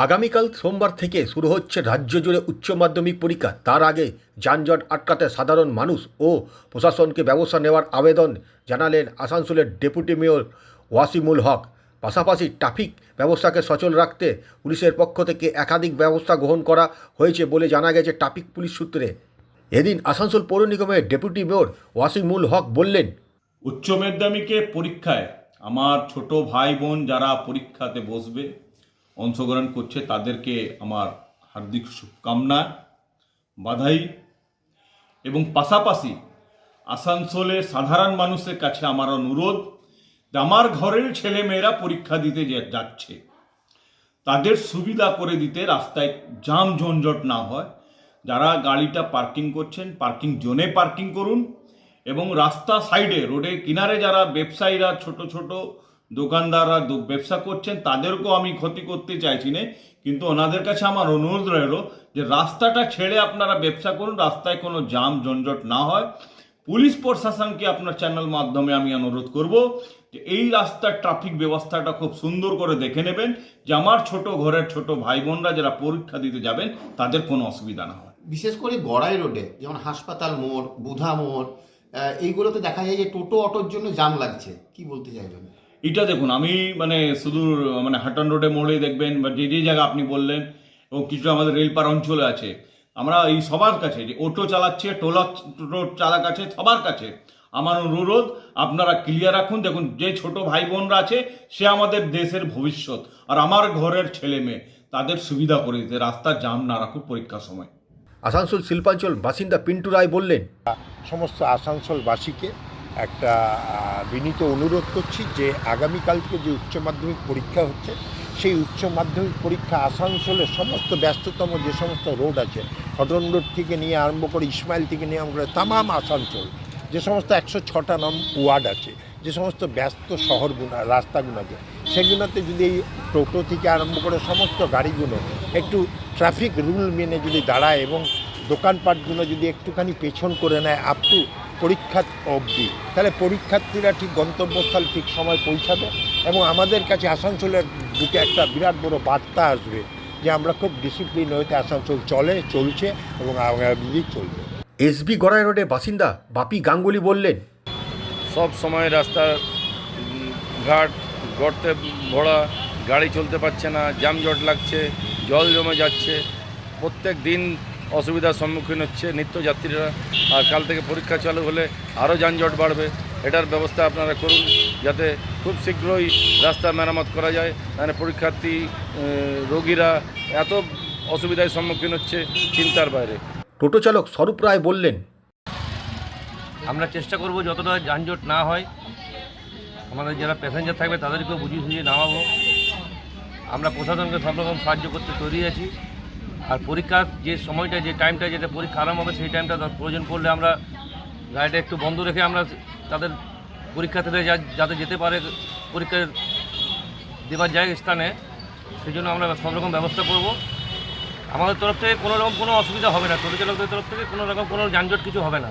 আগামীকাল সোমবার থেকে শুরু হচ্ছে রাজ্য জুড়ে উচ্চ মাধ্যমিক পরীক্ষা। তার আগে যানজট আটকাতে সাধারণ মানুষ ও প্রশাসনকে ব্যবস্থা নেওয়ার আবেদন জানালেন আসানসোলের ডেপুটি মেয়র ওয়াসিমুল হক। পাশাপাশি ট্রাফিক ব্যবস্থাকে সচল রাখতে পুলিশের পক্ষ থেকে একাধিক ব্যবস্থা গ্রহণ করা হয়েছে বলে জানা গেছে ট্রাফিক পুলিশ সূত্রে। এদিন আসানসোল পৌর নিগমের ডেপুটি মেয়র ওয়াসিমুল হক বললেন, উচ্চ মাধ্যমিকের পরীক্ষায় আমার ছোট ভাই বোন যারা পরীক্ষাতে বসবে, অংশগ্রহণ করছে, তাদেরকে আমার হার্দিক শুভকামনা, বাধাই। এবং পাশাপাশি আসানসোলের সাধারণ মানুষের কাছে আমার অনুরোধ যে আমার ঘরের ছেলেমেয়েরা পরীক্ষা দিতে যাচ্ছে, তাদের সুবিধা করে দিতে, রাস্তায় জাম ঝঞ্ঝট না হয়। যারা গাড়িটা পার্কিং করছেন পার্কিং জোনে পার্কিং করুন, এবং রাস্তা সাইডে রোডের কিনারে যারা ব্যবসায়ীরা ছোট ছোট দোকানদাররা ব্যবসা করছেন তাদেরকেও আমি ক্ষতি করতে চাইছি না, কিন্তু ওনাদের কাছে আমার অনুরোধ রইল যে রাস্তাটা ছেড়ে আপনারা ব্যবসা করুন, রাস্তায় কোনো জাম ঝঞ্ঝট না হয়। পুলিশ প্রশাসনকে আপনার চ্যানেল মাধ্যমে আমি অনুরোধ করব যে এই রাস্তার ট্রাফিক ব্যবস্থাটা খুব সুন্দর করে দেখে নেবেন, যে আমার ছোট ঘরের ছোট ভাই বোনরা যারা পরীক্ষা দিতে যাবেন তাদের কোনো অসুবিধা না হয়। বিশেষ করে গড়াই রোডে যেমন হাসপাতাল মোড়, বুধা মোড়, এইগুলোতে দেখা যায় যে টোটো অটোর জন্য জাম লাগছে, কি বলতে চাইবেন? এটা দেখুন, আমি শুধু হাটন রোডে মোড়ে দেখবেন বা যে যে জায়গা আপনি বললেন, এবং কিছু আমাদের রেলপার অঞ্চলে আছে, আমরা এই সবার কাছে যে অটো চালাচ্ছে, টোটো চালক আছে, সবার কাছে আমার অনুরোধ আপনারা ক্লিয়ার রাখুন। দেখুন, যে ছোট ভাই বোনরা আছে সে আমাদের দেশের ভবিষ্যৎ, আর আমার ঘরের ছেলে মেয়ে, তাদের সুবিধা করে দিতে রাস্তা জাম না রাখুন পরীক্ষার সময়। আসানসোল শিল্পাঞ্চল বাসিন্দা পিন্টু রায় বললেন, সমস্ত আসানসোলবাসীকে একটা বিনীত অনুরোধ করছি যে আগামীকালকে যে উচ্চ মাধ্যমিক পরীক্ষা হচ্ছে, সেই উচ্চ মাধ্যমিক পরীক্ষা আসানসোলের সমস্ত ব্যস্ততম যে সমস্ত রোড আছে, হটন রোড থেকে নিয়ে আরম্ভ করে ইসমাইল থেকে নিয়ে আরম্ভ করে তামাম আসানসোল, যে সমস্ত 106টা ওয়ার্ড আছে, যে সমস্ত ব্যস্ত শহরগুলো রাস্তাগুলো আছে, সেগুলোতে যদি এই টোটো থেকে আরম্ভ করে সমস্ত গাড়িগুলো একটু ট্রাফিক রুল মেনে যদি দাঁড়ায় এবং দোকানপাটগুলো যদি একটুখানি পেছন করে নেয় আপ টু পরীক্ষা অবধি, তাহলে পরীক্ষার্থীরা ঠিক গন্তব্যস্থল ঠিক সময় পৌঁছাবে এবং আমাদের কাছে আসানসোলের বুকে একটা বিরাট বড় বার্তা আসবে যে আমরা খুব ডিসিপ্লিন হইতে আসানসোল চলছে এবং আগামী চলবে। এসবি গড়াই রোডের বাসিন্দা বাপি গাঙ্গুলি বললেন, সব সময় রাস্তা ঘাট গর্তে ভরা, গাড়ি চলতে পারছে না, যানজট লাগছে, জল জমে যাচ্ছে, প্রত্যেক দিন অসুবিধার সম্মুখীন হচ্ছে নিত্যযাত্রীরা। আর কাল থেকে পরীক্ষা চালু হলে আরও যানজট বাড়বে। এটার ব্যবস্থা আপনারা করুন যাতে খুব শীঘ্রই রাস্তা মেরামত করা যায়, মানে পরীক্ষার্থী রোগীরা এত অসুবিধার সম্মুখীন হচ্ছে চিন্তার বাইরে। টোটো চালক স্বরূপ রায় বললেন, আমরা চেষ্টা করব যতটা যানজট না হয়, আমাদের যারা প্যাসেঞ্জার থাকবে তাদেরকেও বুঝিয়ে সুঝিয়ে নামাবো। আমরা প্রশাসনকে সব রকম সাহায্য করতে তৈরি আছি। আর পরীক্ষার যে সময়টা, যে টাইমটা যেটা পরীক্ষা আরম্ভ হবে, সেই টাইমটা প্রয়োজন পড়লে আমরা গাড়িটা একটু বন্ধ রেখে আমরা তাদের পরীক্ষার্থীদের যাতে যেতে পারে পরীক্ষা দেওয়ার জায়গা স্থানে, সেই জন্য আমরা সব রকম ব্যবস্থা করব। আমাদের তরফ থেকে কোনো রকম কোনো অসুবিধা হবে না, টোটো চালকদের তরফ থেকে কোনো রকম কোনো যানজট কিছু হবে না।